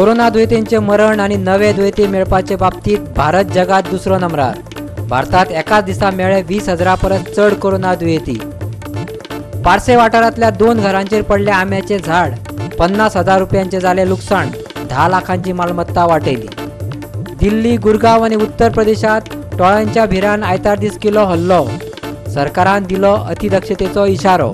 Corona दुयेंतींचे मरण आणि नवे दुयेंती मेळपाचे बाबतीत भारत जगात दुसरो नंबरार। भारतात एकाच दिसा मेळ्ळे 20,000 परस चढ कोरोना दुयेंती। पारसे वाठारांतल्या 2 घरांचेर पडले आंब्याचे झाड, 50,000 रुपयांचे जाले लुकसाण, 10 लाखांची मालमत्ता वाटयली। दिल्ली, गुरगांव आणि उत्तर प्रदेशात टोळांच्या भिरान आयतार दीस केलो हल्लो, सरकारान दिलो अतिदक्षतेचो इशारो।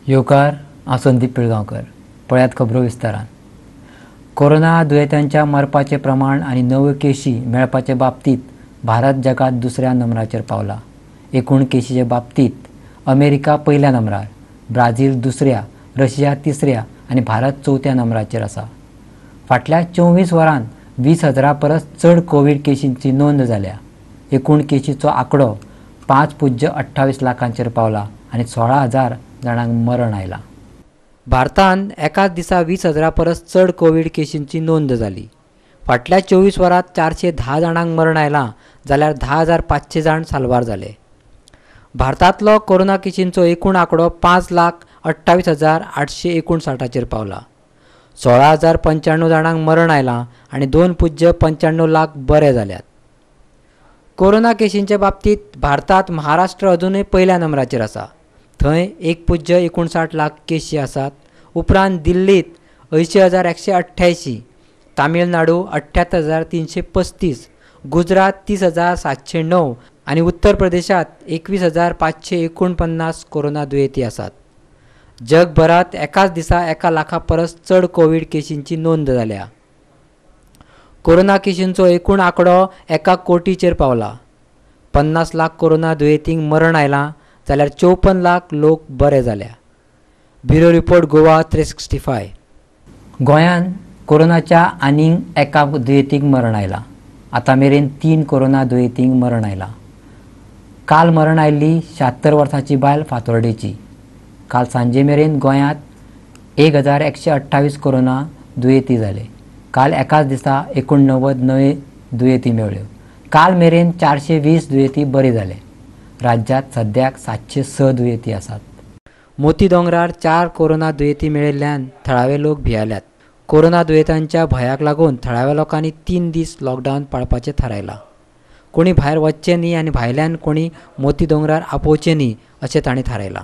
येवकार, हांव संदीप पिळगांवकर। पळयात खबरो विस्तारान। कोरोना दुयेंत्यांच्या मरपाचे प्रमाण आणि नव्यो केशी मेळपाचे बाबतीत भारत जगात दुसऱ्या नंबराचेर पावला। एकूण केशीचे बाबतीत अमेरिका पयल्या नंबरार, ब्राझील दुसऱ्या, रशिया तिसऱ्या आणि भारत चौथ्या नंबराचेर आसा। फाटल्या 24 वरांत 20,000 परस चढ कोविड केशींची नोंद जाल्या। एकूण केशीचो आंकडो 5.28 लाखांचेर पावला आणि 16,000 जाणांक मरण आयला। भारतान एकाच दिसा 20,000 परस चढ कोविड केशींची नोंद जाली। फाटल्या 24 वरांत 410 जाणांक मरण आयलां, जाल्यार 10,500 जाण साल्वार जाले। भारतांतलो कोरोना केशींचो एकूण आंकडो 5,28,859 पावला। 16,095 जाणांक मरण आयलां आणि 2.95 लाख बरे जाल्यात। कोरोना केशींच्या बाबतीत भारतात महाराष्ट्र अजूनय पयल्या नंबराचेर आसा। थंय 1.59 लाख केशी आसात। उपरांत दिल्लीत 80,188, तामिळनाडू 78,335, गुजरात 30,709 आणि उत्तर प्रदेशात 21,549 कोरोना दुयेंती आसात। जगभरात एकाच दिसा 1 लाखा परस चढ कोविड केशींची नोंद जाल्या। कोरोना केशींचो एकूण आंकडो 1 कोटीचेर पावला। 50 लाख कोरोना दुयेंतींक मरण आयलां, जाल्यार 54 लाख लोक बरे जाल्या। Bureau report, Goa 365। गोंयांत कोरोनाच्या आनीक एका दुयेंतीक मरण आयलां। आतां मेरेन 3 कोरोना दुयेंतींक मरण आयलां। काल मरण आयिल्ली 76 वर्सांची बायल फातोर्डेची। काल सांजे मेरेन गोंयांत 1,128 कोरोना दुयेंती जाले। काल एकाच दिसा 89 नवे दुयेंती मेळ्ळ्यो। काल मेरेन 420 दुयेंती बरे जाले। राज्यांत सद्याक 706 दुयेंती आसात। मोती दोंगरार 4 कोरोना दुयेंती मेळिल्ल्यान थळावे लोक भियेल्यात। कोरोना दुयेंतांच्या भयाक लागून थळाव्या लोकांनी 3 दीस लॉकडावन पाळपाचें थारायलां। कोणी भायर वचचें न्ही आनी भायल्यान कोणी मोती दोंगरार आपोवचें न्ही अशें तांणी थारायलां।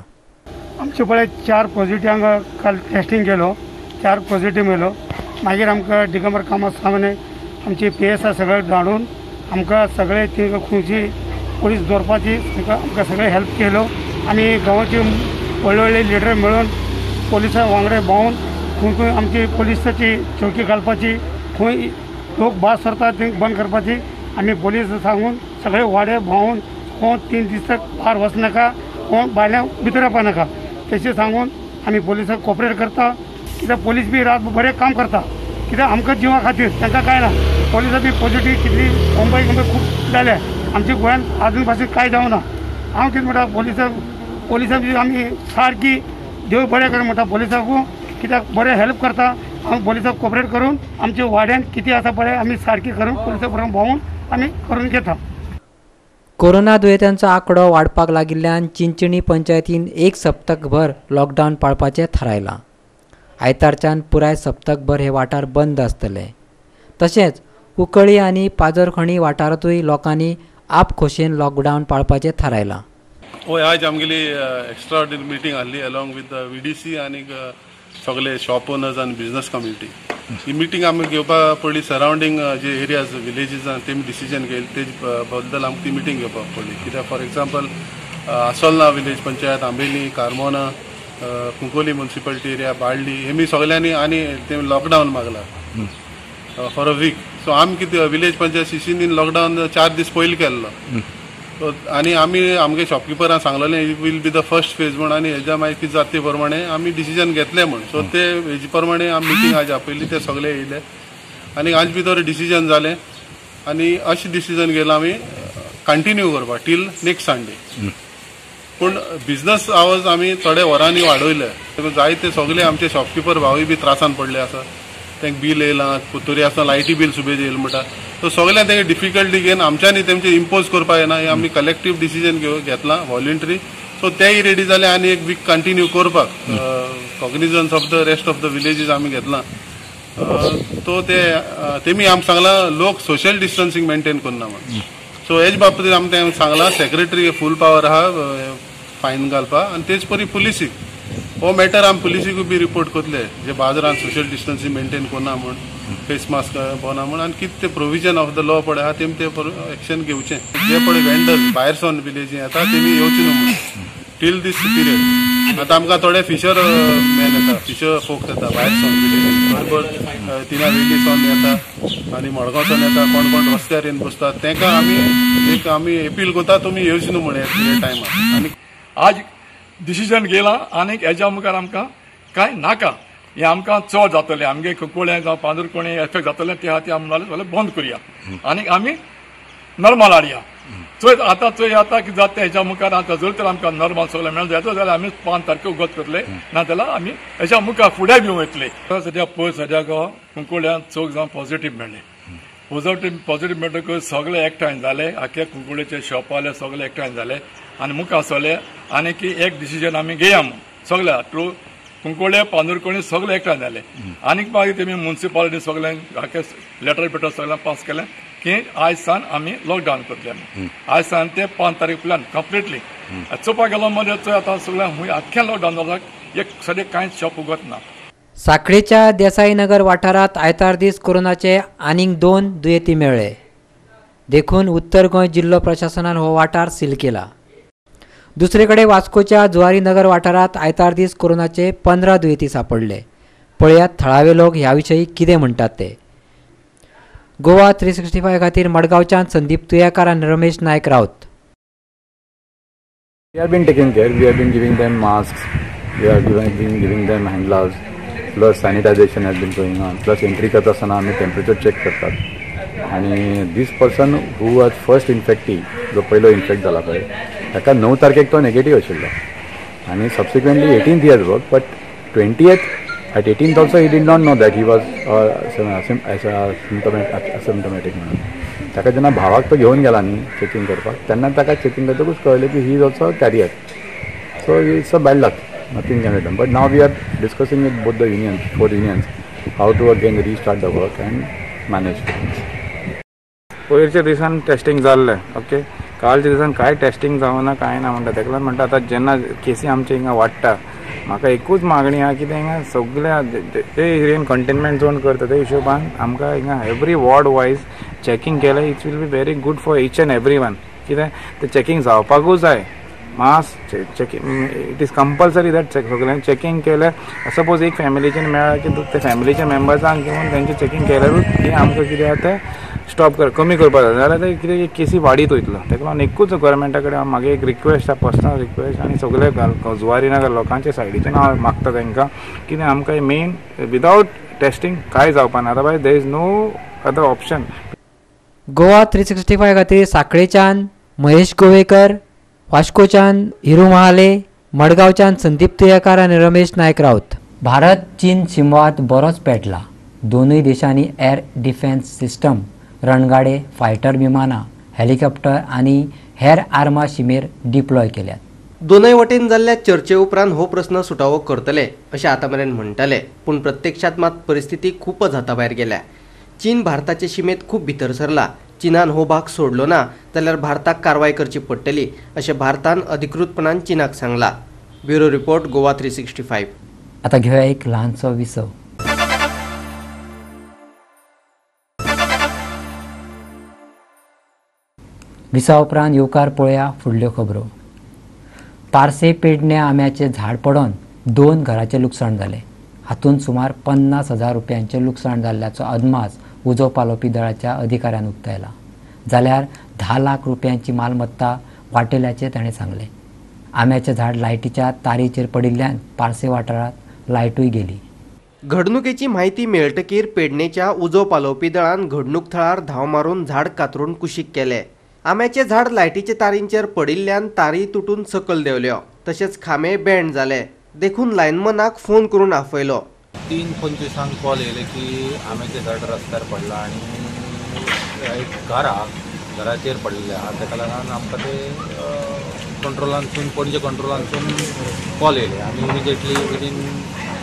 आमचे पळय 4 पॉझिटिव्ह काल टेस्टिंग केलो, 4 पॉझिटिव्ह मेलो। मागीर आमकां दिगंबर कामत सामने आमची PSI सगळे धाडून आमकां सगळे थिंग खुंयची पोलीस दवरपाची आमकां सगळे हेल्प केलो आनी गांवाची व्हडले व्हडले लिडर मेळून पोलिसां वांगडा भोंवन खंय खंय आमची पोलिसाची चौकी घालपाची, खंय लोक भास सरता थंय बंद करपाची आनी पोलीस सांगून सगळे वाडे भोंवन कोण 3 दीस तक भायर वचनाका, कोण भायल्यान भितर येवपा नाका तशें सांगून आमी पोलिसांक कॉपरेट करता। कित्याक पोलीस बी रात बरें काम करता, कित्याक आमकां जिवा खातीर तांकां कांय ना। पोलिसां बी पॉझिटिव्ह कितली मुंबय खूब जाल्या, आमच्या गोंयांत आजून पासून कांय जावना। हांव कितें म्हणटा पोलिसां बी आमी सारकी देव बरें कर म्हणटा पोलिसांकू, कित्याक बरें हेल्प करता। हांव पोलिसांक कॉपरेट करून आमच्या वाड्यान कितें आसा पळय आमी सारकी करून पोलिसां बरोबर भोंवून आमी करून घेता। कोरोना दुयेंतांचो आंकडो वाडपाक लागिल्ल्यान चिंचणी पंचायतीन 1 सप्तकभर लॉकडावन पाळपाचें थारायलां। आयतारच्यान पुराय सप्तकभर हे वाठार बंद आसतले। तशेंच कुंकळ्ळी आनी पाजरखणी वाठारांतूय लोकांनी आपखोशेन लॉकडावन पाळपाचें थारायलां। हय, आज आमगेली एक्स्ट्रा ऑर्डिनरी मिटींग आसली अलॉंग विथ VDC आनी सगळे शॉप ओनर्स आनी बिजनेस कम्युनिटी। ही मिटींग आमी घेवपाक पडली। सरावंडींग जे एरियाज विलेजीस तेमी डिसिजन घेतले तेजे बद्दल आमकां ती मिटींग घेवपाक पडली। कित्याक फॉर एग्जांपल आसोलना village panchayat, Ambeli, Carmona, Cuncolim municipality area, Balli हेमी सगळ्यांनी आनी ते लॉकडावन मागला फॉर अ वीक। सो आमी कितें विलेज पंचायत CCन लॉकडावन 4 दीस पयलीं केल्लो आनी आमी आमगे शॉपकिपरांक सांगलेलें it will be the first phase म्हण आनी हेज्या मागीर कितें जाता ते प्रमाणे आमी डिसिजन घेतलें म्हण। सो ते हेजे प्रमाणे आमी मिटींग आज आपयली, ते सगळे येयले आनी आज भितर डिसिजन जालें आनी अशें डिसिजन घेतलां आमी कंटिन्यू करपा टील नेक्स्ट संडे। पूण बिजनस आवर्स आमी थोडे वरांनी वाडयले। जायते सगळे आमचे शॉपकिपर भावूय बी त्रासान पडले आसा। तांकां बील येयलां, कुतुरी आसता लायटी बील सुबेज येयला म्हणटा। सो सगळ्यांक तांकां डिफिकल्टी घेवन आमच्यांनी तेंचे इम्पोज करपा येना। हे आमी कलेक्टीव डिसिजन घेतलां वॉलंटरी। सो सो तेय रेडी जाले आनी एक वीक कंटिन्यू करपाक cognizance of the rest of the villages आमी घेतला. तो तेमी आमकां सांगला लोक सोशल डिस्टन्सिंग मेंटेन करना म्हणून. सो हेच बाबतींत आमी तें सांगला सेक्रेटरी फूल पावर आहा फायन घालपाक आनी तेच परी पुलिसीक हो मॅटर आमी पुलिसीकूय बी रिपोर्ट करतले जे बाजारांत सोशल डिस्टन्सिंग मेंटेन करना म्हण, फेस मास्क भोवना म्हण, आनी कितें ते प्रोविजन ऑफ द लॉ पळय आहा तेमी ते एक्शन घेवचें. जे पळय वेंडर्स भायर सावन विलेजी येता तेमी येवचे न्हू म्हणून टील दीस पिरियड. आतां आमकां थोडे फिशर मॅन येता, फिशर फोक्स येता भायर सावन विलेजी, बरोबर तिना वेली सावन येता आनी मडगांव सावन येता, कोण कोण रस्त्यार येवन बसतात, तांकां आमी अपील करता तुमी येवचे न्हू म्हण हे टायमार. आनी आज डिसिजन घेला आनी हेज्या मुखार आमकां कांय नाका. हे आमकां चड जातलें, आमगे कुंकोळ्या जावं पांदुरकोणे एफेक्ट जातलें ते खातीर आमी जाल्यार बंद करुया आनी आमी नॉर्मल हाडया. चोय आतां कितें जाता हेज्या मुखार आतां जर तर आमकां नॉर्मल सगळें मेळूं जाय जाल्यार आमी 5 तारखेक उगत करतले, नाजाल्यार आमी हेज्या मुखार फुडें बी वयतले. सद्या पळय सद्याक कुंकोळ्यान 4 जावन पॉझिटीव मेळ्ळे. पॉझिटीव मेळटकच सगळे एकठांय जाले, आख्या कुंकोळ्याचे शॉपाले सगळे एकठांय जाले आनी मुखार सरले आनी की एक डिसिजन आमी घेया म्हणून सगळ्या थ्रू कुंकोळे पांदुरकोणे सगळे एकठांय जाले. आनीक मागीर तेमी म्युनिसिपालिटी सगळ्यांक आख्या लेटर सगळ्यांक पास केलें की आयज सान आमी लॉकडावन करतले. आयज सान ते 5 तारीख प्लॅन कंप्लिटली चोवपाक गेलो मध्ये चोय आतां सगळ्यांक आख्या लॉकडावन जाता, एक सद्या कांयच शॉप उगत ना. साखळेच्या देसाईनगर वाठारात आयतार दीस कोरोनाचे आनीक 2 दुयेंती मेळ्ळे. देखून उत्तर गोंय जिल्लो प्रशासनान हो वाठार सील केला. दुसरे कडेन वास्कोच्या जुवारीनगर वाठारात आयतार दीस कोरोनाचे 15 दुयेंती सापडले. पळयात थळावे लोक ह्या विशयी कितें म्हणटात ते. गोवा 365 खातीर मडगांवच्यान संदीप तुयेकार आनी रमेश नायक Rawat. We have been taking care. We have been giving them masks. We have been giving them hand gloves. Plus sanitization has been going on. Plus entry करता आसतना आमी टेम्परेचर चेक करतात. आणि दिस पर्सन हू वॉज फर्स्ट इन्फेक्टी, जो पयलो infect जाला पळय, ताका 9 तारखेक तो नेगेटीव आशिल्लो आनी subsequently 18th he has worked, but 20th at 18th also he did not know that he was asymptomatic म्हणून. ताका जेन्ना भावाक तो घेवन गेला न्ही चेकिंग करपाक, तेन्ना ताका चेकिंग करतकूच कळलें की he is also carrier. So it's a bad luck, nothing can be done. But now we are discussing with both the unions, 4 unions, how to again restart the work and manage things. पयरच्या दिसान testing जाल्लें, okay. कालच्या दिसान कांय testing जावना कांय ना म्हणटा. तेका म्हणटा आतां जेन्ना केसी आमचे हिंगा वाडटा, म्हाका एकूच मागणी आहा की हिंगा सगळ्या ते एरियेन कंटेनमेंट झोन करता ते हिशोबान आमकां हिंगा एवरी वॉर्ड वायज चॅकिंग केलें. It's will be very good for each and every one. कित्याक ते चॅकिंग जावपाकूच जाय. Mass checking it is compulsory that सगळ्यांक चेकिंग केलें. सपोज एक फॅमिलीच्यान मेळ्ळा की ते फॅमिलीच्या मेंबर्सांक घेवन तेंचे चेकिंग केल्यारूच की आमकां कितें आहा तें स्टॉप कमी करपाक जाय. जाल्यार ते कितें केसी वाडीत वयतलो. ताका लागून एकूच गव्हर्मेंटा कडेन म्हागे एक रिक्वेस्ट आहा, पर्सनल रिक्वेस्ट, आनी सगळे जुवारीनगर लोकांच्या सायडीच्यान हांव मागता तांकां की आमकां मेन विदावट टेस्टिंग कांय जावपा ना. Otherwise there is no other option. Goa 365 खातीर साखळेच्यान महेश गोवेकर, वास्कोच्यान हिरू महाले, मडगांवच्यान संदीप तुयेकार आनी रमेश नायक रावत. भारत चीन शिमवाद बरोच पेटला. दोनूय देशांनी एअर डिफेन्स सिस्टम, रणगाडे, फायटर विमानां, हेलिकॉप्टर आनी हेर आर्मां शिमेर डिप्लॉय केल्यात. दोनूय वटेन जाल्ल्या चर्चे उपरांत हो प्रस्न सुटावो करतले अशें आतांमेरेन म्हणटाले, पूण प्रत्यक्षांत मात परिस्थिती खूपच हाताभायर गेल्या. चीन भारताचे शिमेत खूप भितर सरला. चीनान हो भाग सोडलो ना जाल्यार भारताक कारवाय करची पडटली अशें भारतान अधिकृतपणान चीनाक सांगला. Bureau report, Goa 365. आता घेऊया एक ल्हानसो विसव. विसा उपरांत येवकार पळया फुडल्यो खबरो. पारसे पेडण्या आंब्याचें झाड पडोवन 2 घरांचें लुकसाण जालें. हातूंत सुमार 50,000 रुपयांचें लुकसाण जाल्ल्याचो अदमास उजो पालोवपी दळाच्या अधिकाऱ्यान उक्तायला. जाल्यार 10 लाख रुपयांची मालमत्ता वाटेल्याचें ताणें सांगलें. आंब्याचें झाड लायटीच्या तारीचेर पडिल्ल्यान पारसे वाठारांत लायटूय गेली. घडणुकेची म्हायती मेळटकीर पेडणेच्या उजो पालोवपी दळान घडणूक थळार धांव मारून झाड कातरून कुशीक केलें. आंब्याचें झाड लायटीच्या तारींचेर पडिल्ल्यान तारी तुटून सकयल देंवल्यो. तशेंच खांबे बँड जाले. देखून लायनमनाक फोन करून आफयलो. 3:25 कॉल येयले की आंब्याचें झाड रस्त्यार पडलां आनी एक घराचेर पडिल्लें आहा. ताका लागून आमकां ते कंट्रोलांसून पणजे कंट्रोलांसून कॉल येयले आमी इमिजिएटली विदीन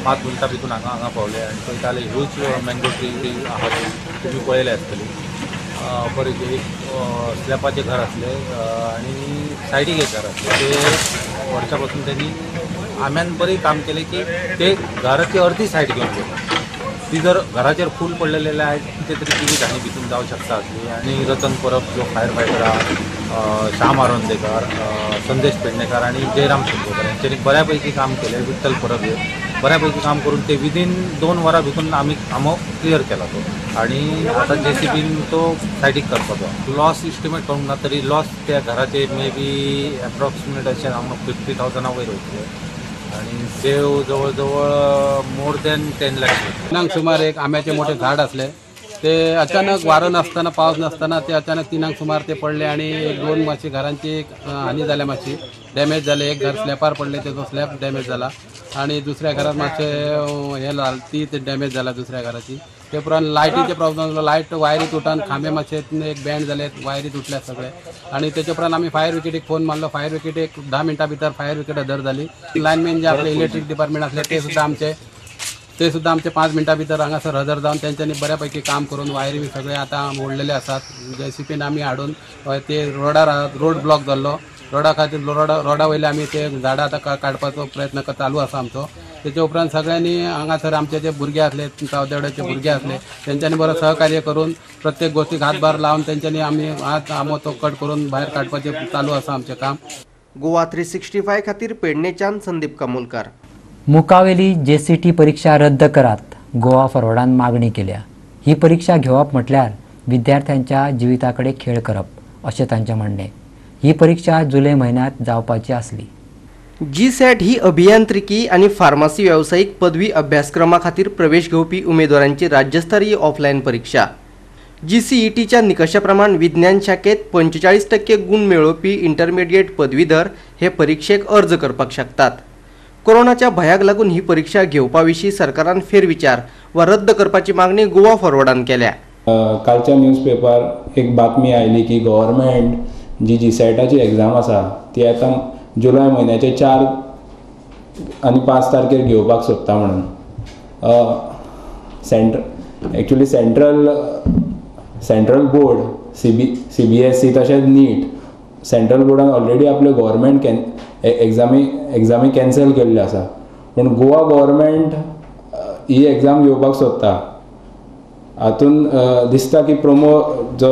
5 मिनटां भितर हांगा पावले आनी थंय जाले ह्यूज मँगो ट्री आहा तुमी पळयले आसतली बरें एक स्लॅबाचें घर आसलें आनी सायडीक एक घर आसलें ते वर्सां पासून त्यांनी आम्यान बरें काम केलें की ते घराची अर्दी सायड घेवन गेले ती जर घराचेर फूल पडलेले जाल्यार कितें तरी जिवीत हानी भितून जावं शकता आसली आनी रतन परब जो फायर फायटर आहा श्याम आरोंदेकर संदेश पेडणेकर आनी जयराम शिंदेकर हेंच्यांनी बऱ्यापैकी काम केलें विठ्ठल परब बऱ्यापैकी काम करून ते विदीन 2 वरां भितून आमी कामो क्लियर केला तो आनी आतां JCBन तो सायडीक करपाचो लॉस इस्टिमेट करूंक ना तरी लॉस त्या घराचे मे बी एप्रॉक्सिमेट अशें हांव 50,000 वयर वयतले आणि सेव जवळजवळ मोर दॅन 10 लाख सुमार एक आंब्याचे मोठे झाड असले ते अचानक वारं नसताना पाऊस नसताना ते अचानक 3 सुमार ते पडले आणि 1-2 मातशी घरांची हानी जाल्या मातशी डॅमेज झाले एक घर स्लॅपार पडले त्याचा स्लॅब डॅमेज झाला आणि दुसऱ्या घरात मातशे हे ते डॅमेज झाला दुसऱ्या घराची ते उपरांत लायटीचे प्रॉब्लेम जालो लायट वायरी तुटान खांबे मातशे एक बँड झाले वायरी तुटल्या सगळे आणि त्याच्या उपरांत आम्ही फायर ब्रिगेडीक फोन मारलो फायर ब्रिगेड एक 10 मिनटां भितर फायर ब्रिगेड हजर झाली लायनमॅन जे आपले इलेक्ट्रीक डिपार्टमेंट असले ते सुद्धा आमचे 5 मिनटां भितर हांगासर हजर जावन तेंच्यांनी बऱ्यापैकी काम करून वायरी सगळे आतां मोडलेले आसात JCBन आमी हाडून ते रोडार रोड ब्लॉक जाल्लो रोडा खातीर रोडा वयले आमी ते झाडां आतां काडपाचो प्रयत्न चालू आसा आमचो त्याच्या उपरांत सगळ्यांनी हांगासर आमचे जे भुरगे असले गांवदेवड्याचे भुरगे असले तेंच्यांनी बरो सहकार्य करून प्रत्येक गोष्टीक हातभार लावन तेंच्यांनी आमी आमो तो कट करून भायर काडपाचें चालू आसा आमचें काम गोवा 365 खातीर पेडणेच्यान संदीप कामोलकार मुखावेली JCT परीक्षा रद्द करात गोवा फॉरवर्डान मागणी केल्या ही परीक्षा घेवप म्हटल्यार विद्यार्थ्यांच्या जिविताकडे खेळ करप अशें तांचें म्हणणें ही परीक्षा जुलै महिन्यात जावपाची आसली GSET ही अभियांत्रिकी आणि फार्मसी व्यावसायिक पदवी अभ्यासक्रमा खातीर प्रवेश घेवपी उमेदवारांची राज्यस्तरीय ऑफलायन परीक्षा GCETच्या निकशा प्रमाण विज्ञान शाखेत 45% गुण मेळोवपी इंटरमिडिएट पदवीधर हे परीक्षेक अर्ज करपाक शकतात कोरोनाच्या भयाक लागून ही परीक्षा घेवपा विशीं सरकारान फेरविचार वा रद्द करपाची मागणी गोवा फॉरवर्डान केल्या कालच्या न्यूजपेपर एक बातमी आयली की गव्हर्मेंट जी GSETची एग्जाम आसा ती आतां जुलै म्हयन्याचे 4 आनी 5 तारखेर घेवपाक सोदता म्हणून एक्चुली सेंट्रल बोर्ड CBSE तशेंच नीट सेंट्रल बोर्डान ऑलरेडी आपल्यो गव्हर्मेंट एग्जामी कॅन्सल केल्ल्यो आसा पूण गोवा गव्हर्मेंट ही एग्जाम घेवपाक सोदता हातून दिसता की जो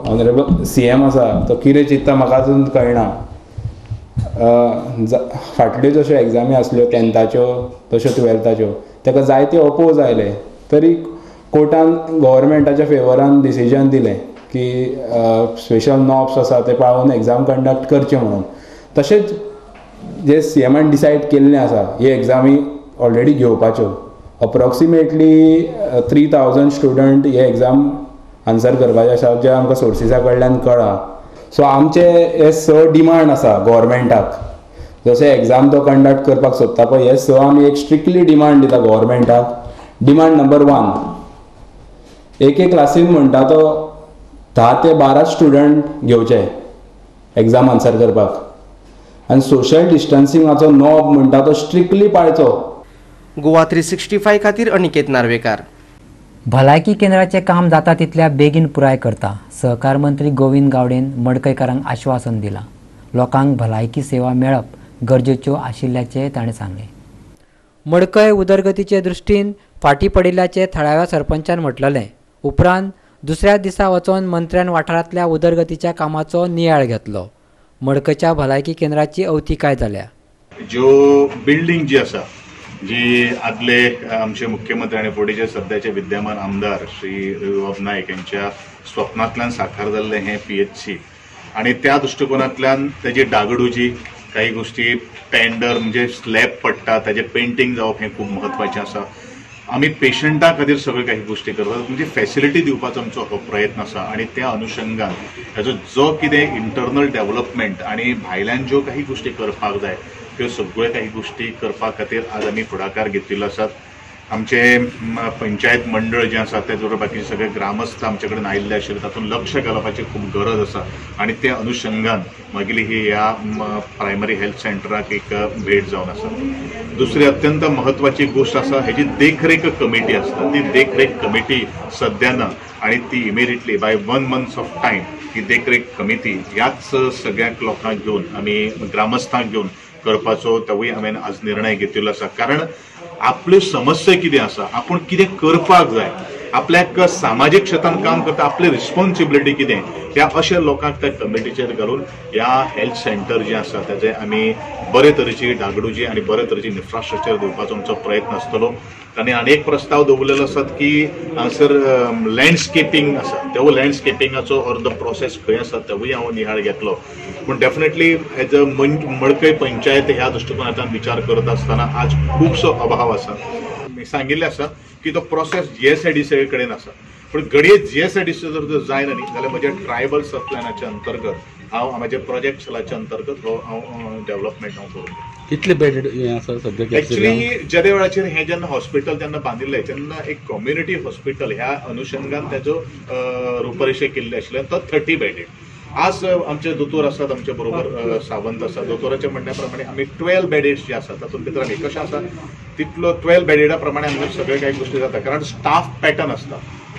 ऑनरेबल CM आसा तो कितें चिंतता म्हाका अजून कळना फाटल्यो जश्यो एग्जामी आसल्यो 10थाच्यो तश्यो 12थाच्यो ताका जायते अपोज आयले तरी कोर्टान गव्हर्मेंटाच्या फेवरान डिसिजन दिलें की स्पेशल नॉब्स आसा ते पाळून एग्जाम कंडक्ट करचे म्हणून तशेंच जे CMन डिसायड केल्लें आसा हे एग्जामी ऑलरेडी घेवपाच्यो अप्रॉक्सिमेटली 3000 स्टुडंट हे एग्जाम आन्सर करपाचे आसा जे आमकां सोर्सिसा कडल्यान कळ्ळा सो आमचे हे 6 डिमांड आसा गव्हर्मेंटाक जशें एग्जाम तो कंडक्ट करपाक सोदता पळय हे 6 आमी एक स्ट्रिक्टली डिमांड दिता गव्हर्मेंटाक डिमांड नंबर 1 एक क्लासीन म्हणटा तो 10 ते 12 स्टुडंट घेवचे एग्जाम आन्सर करपाक आनी सोशल डिस्टन्सिंगाचो नॉब म्हणटा तो स्ट्रिक्टली पाळचो गोवा 365 खातीर अनिकेत नार्वेकार भलायकी केंद्राचे काम जाता तितल्या बेगीन पुराय करता सहकार मंत्री गोविंद गावडेन मडकयकारांक आश्वासन दिलां लोकांक भलायकी सेवा मेळप गरजेच्यो आशिल्ल्याचें ताणें सांगलें मडकय उदरगतीचे दृश्टीन फाटीं पडिल्ल्याचें थळाव्या सरपंचान म्हटलें उपरांत दुसऱ्या दिसा वचोन मंत्र्यान वाठारांतल्या उदरगतीच्या कामाचो नियाळ घेतलो मडकयच्या भलायकी केंद्राची अवतिकाय जाल्या ज्यो बिल्डींग जी आसा जी आदले आमचे मुख्यमंत्री आणि फुडेंचे सध्याचे विद्यमान आमदार श्री रविबाब नायक यांच्या स्वप्नांतल्यान साकार जाल्लें हें PHC आणि त्या दृष्टिकोनांतल्यान तेजी डागडुजी काही गोष्टी टेंडर म्हणजे स्लॅब पडटा ताजें पेंटिंग जावप हें खूब म्हत्वाचें आसा आमी पेशंटा खातीर सगळ्यो काही गोष्टी करतात म्हणजे फॅसिलिटी दिवपाचो आमचो हो प्रयत्न आसा आणि त्या अनुशंगान हेजो जो कितें इंटरनल डेव्हलपमेंट आणि भायल्यान ज्यो काही गोष्टी करपाक जाय त्यो सगळ्यो काही गोष्टी करपा खातीर आज आमी फुडाकार घेतिल्लो आसात आमचे पंचायत मंडळ जे आसा ते बरोबर बाकीचे सगळे ग्रामस्थ आमचे कडेन आयिल्ले आशिल्ले तातूंत लक्ष घालपाची खूब गरज आसा आनी त्या अनुशंगान मागीर ही ह्या प्रायमरी हेल्थ सेंटराक एक भेट जावन आसा. दुसरी अत्यंत महत्वाची गोष्ट आसा हेजी देखरेख कमिटी आसता ती देखरेख कमिटी सध्या ना आणि ती immediately by 1 month of time ही देखरेख कमिटी ह्याच सगळ्याक लोकांक घेवन आमी ग्रामस्थांक घेवन करपाचो तेवूय हांवें आज निर्णय घेतिल्लो आसा. कारण आपल्यो समस्या कितें आसा आपूण कितें करपाक जाय आपल्याक सामाजीक क्षेत्रांत काम करता आपली रिस्पॉन्सिबिलिटी कितें त्या अशा लोकांक त्या कमिटीचेर घालून ह्या हेल्थ सेंटर जे आसा ताचे आमी बरे तरेची डागडुजी आनी बरे तरेची इन्फ्रास्ट्रक्चर दिवपाचो आमचो प्रयत्न आसतलो. तांणी आनी एक प्रस्ताव दवरलेलो आसा की हांगासर लँडस्केपींग आसा तेवूय लँडस्केपींगाचो अर्द प्रोसेस खंय आसा तेवूय हांव नियाळ घेतलो. पूण डेफिनेटली एज अ मडकय पंचायत ह्या दृश्टिकोनांतल्यान विचार करत आसतना आज खुबसो अभाव आसा. सांगिल्लें आसा की तो प्रोसेस GSIDC कडेन आसा पूण घडये GSIDC जर जायना न्ही जाल्यार म्हज्या ट्रायबल सबप्लॅनाच्या अंतर्गत हांव म्हाज्या प्रोजेक्ट सेलाच्या अंतर्गत हांव डेव्हलपमेंट करूं. कितले बेड आसा सद्या? एक्चुअली ज्या वेळाचेर हे जेन्ना हॉस्पिटल जेन्ना बांदिल्लें तेन्ना एक कम्युनिटी हॉस्पिटल ह्या अनुशंगान तेजो रुपरेशे केल्ले आशिल्ले तो 30 बेडेड. आज आमचे दोतोर आसात आमचे बरोबर सावंत आसा दोतोराच्या म्हणण्या प्रमाणे आमी 12 बेडेड्स जे आसात तातूंत भितर आमी कशें आसा तितलो 12 बेडेडा प्रमाणे आमचे सगळे काही गोष्टी जाता कारण स्टाफ पॅटर्न आसता.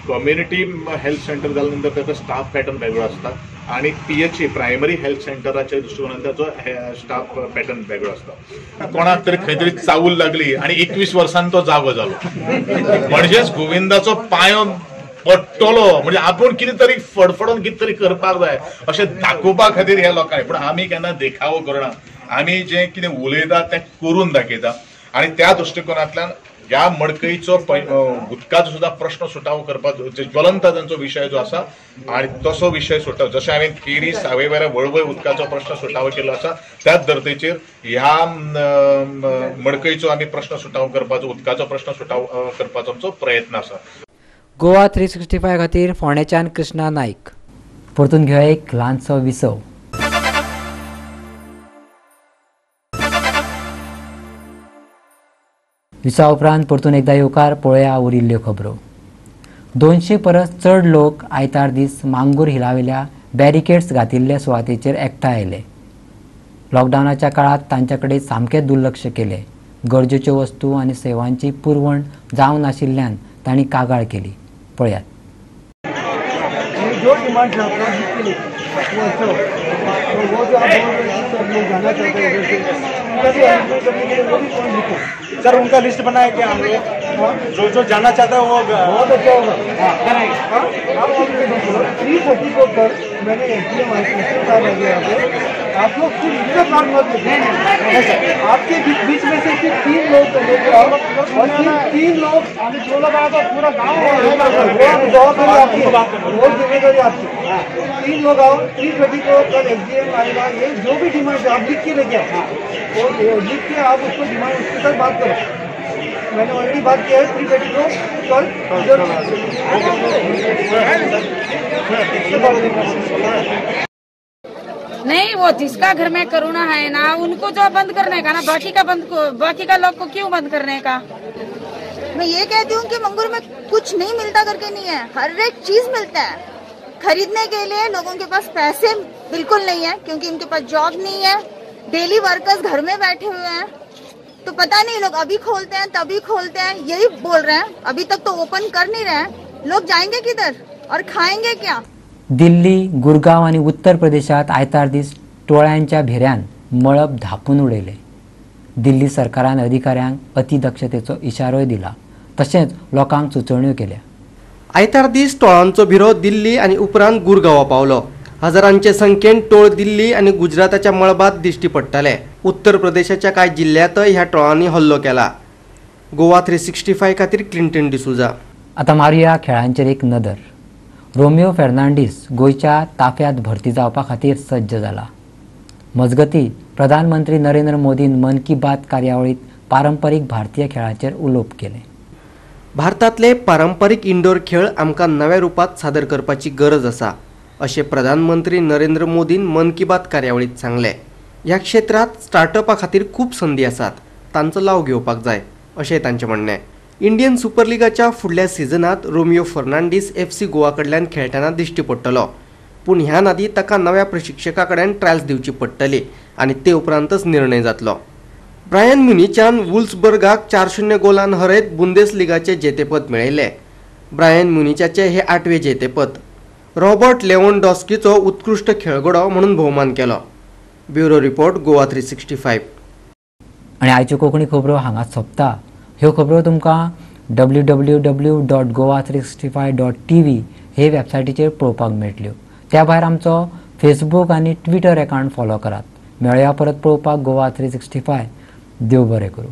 कम्युनिटी हेल्थ सेंटर जाल्या नंतर ताचो स्टाफ पॅटर्न वेगळो आसता आणि PHC प्रायमरी हेल्थ सेंटराच्या दृष्टिकोनांतल्यान ताचो स्टाफ पॅटर्न वेगळो आसता. कोणाक तरी खंय तरी चावूल लागली आणि 21 वर्सांनी तो जागो जालो म्हणजेच गोविंदाचो पांयो पडटलो म्हणजे आपूण कितें तरी फडफडून कितें तरी करपाक जाय अशें दाखोवपा खातीर हे लोकांनी. पूण आमी केन्ना देखावो करना आमी जें कितें उलयता तें करून दाखयता आनी त्या दृश्टिकोनांतल्यान ह्या मडकईचो उदकाचो सुद्दां प्रश्न सुटावो करपाचो ज्वलंत तांचो विशय जो आसा आनी तसो विशय सुटाव जशें हांवें केरी सावयवेऱ्या वळवय उदकाचो प्रश्न सुटावो केल्लो आसा त्याच धर्तेचेर ह्या मडकईचो आमी प्रश्न सुटावो करपाचो उदकाचो प्रश्न सुटावो करपाचो आमचो प्रयत्न आसा. गोवा 365 खातीर फोंडेच्यान कृष्णा नाईक. परतून घेवया एक ल्हानसो विसव. विसा उपरांत परतून एकदा येवकार पळोवया उरिल्ल्यो खबरो. 200 परस चड लोक आयतार दीस मांगूर हिलावेल्या बॅरिकेड्स घातिल्ल्या सुवातेचेर एकठांय आयले. लॉकडावनाच्या काळात तांचे कडेन सामकें दुर्लक्ष केलें. गरजेच्यो वस्तू आनी सेवांची पुरवण जावं नाशिल्ल्यान तांणी कागाळ केली. पळयात. जो डिमांड सर उनका लिस्ट बनाया क्या हम लोग जो जाना चाहता है वो बहुत अच्छा होगा. मैंने आप लोग सिर्फ प्लान मत आपके बीच में से सिर्फ 3 लोग और 3 लोग जो लोग आया था पूरा गाँव वो जिम्मेदारी आपकी. 3 लोग आओ 3:30 को कल SDM आएगा. ये जो भी डिमांड आप लिख के लेके आओ लिख के आप उसको डिमांड उसके साथ बात करो. मैंने ऑलरेडी बात किया है 3:30 को कल. नहीं वो जिसका घर में कोरोना है ना उनको जो बंद करने का ना बाकी का लोग को क्यों बंद करने का. मैं ये कहती हूँ कि मंगूर में कुछ नहीं मिलता करके नहीं है. हर एक चीज मिलता है. खरीदने के लिए लोगों के पास पैसे बिल्कुल नहीं है क्योंकि उनके पास जॉब नहीं है. डेली वर्कर्स घर में बैठे हुए हैं तो पता नहीं लोग अभी खोलते हैं तभी खोलते हैं यही बोल रहे हैं. अभी तक तो ओपन कर नहीं रहे हैं. लोग जाएंगे किधर और खाएंगे क्या. दिल्ली, गुरगांव आणि उत्तर प्रदेशात आयतार दीस टोळ्यांच्या भेऱ्यान मळब धापून उडयले. दिल्ली सरकारान अधिकाऱ्यांक अतिदक्षतेचो इशारोय दिला. तशेंच लोकांक सुचोवण्यो केल्या. आयतार दीस टोळांचो भिरो दिल्ली आनी उपरांत गुरगांवा पावलो. हजारांचे संख्येन टोळ दिल्ली आनी गुजराताच्या मळबात दिश्टी पडटाले. उत्तर प्रदेशाच्या कांय जिल्ह्यातय ह्या टोळांनी हल्लो केला. गोवा 365 खातीर क्लिंटन डिसूजा. आता मारुया खेळांचेर एक नदर. रोमियो फेर्नांडीस गोंयच्या ताफ्यात भरती जावपा खातीर सज्ज जाला. मजगतीं प्रधानमंत्री नरेंद्र मोदीन मन की बात कार्यावळीत पारंपारीक भारतीय खेळांचेर उलोवप केलें. भारतांतले पारंपारीक इंडोर खेळ आमकां नव्या रुपात सादर करपाची गरज आसा अशें प्रधानमंत्री नरेंद्र मोदीन मन की बात कार्यावळीत सांगलें. ह्या क्षेत्रात स्टार्टअपा खातीर खूब संदी आसात. तांचो लाव घेवपाक जाय अशें तांचें म्हणणें. इंडियन सुपर लिगाच्या फुडल्या सिजनात रोमियो फर्नांडीस FC गोवा कडल्यान खेळटना दिश्टी पडटलो, पूण ह्या नादी ताका नव्या प्रशिक्षका कडेन ट्रायल्स दिवची पडटली आनी ते उपरांतच निर्णय जातलो. ब्रायन म्युनिचान वुल्सबर्गाक 4-0 गोलान हरयत बुंदेसलिगाचे जेतेपद मेळयले. ब्रायन म्युनिचाचे हे 8वें जेतेपद. रॉबर्ट लेवॉन्डॉस्कीचो उत्कृश्ट खेळगडो म्हणून भोवमान केलो. Bureau report Goa 365. आणि आयच्यो कोंकणी खबरो हांगाच सोंपता. ह्यो खबरो तुमकां www.goa365.tv हे वेबसायटीचेर पळोवपाक मेळटल्यो. त्या भायर आमचो फेसबूक आनी ट्विटर अकावंट फॉलो करात. मेळया परत पळोवपाक गोवा 365. देव बरें करूं.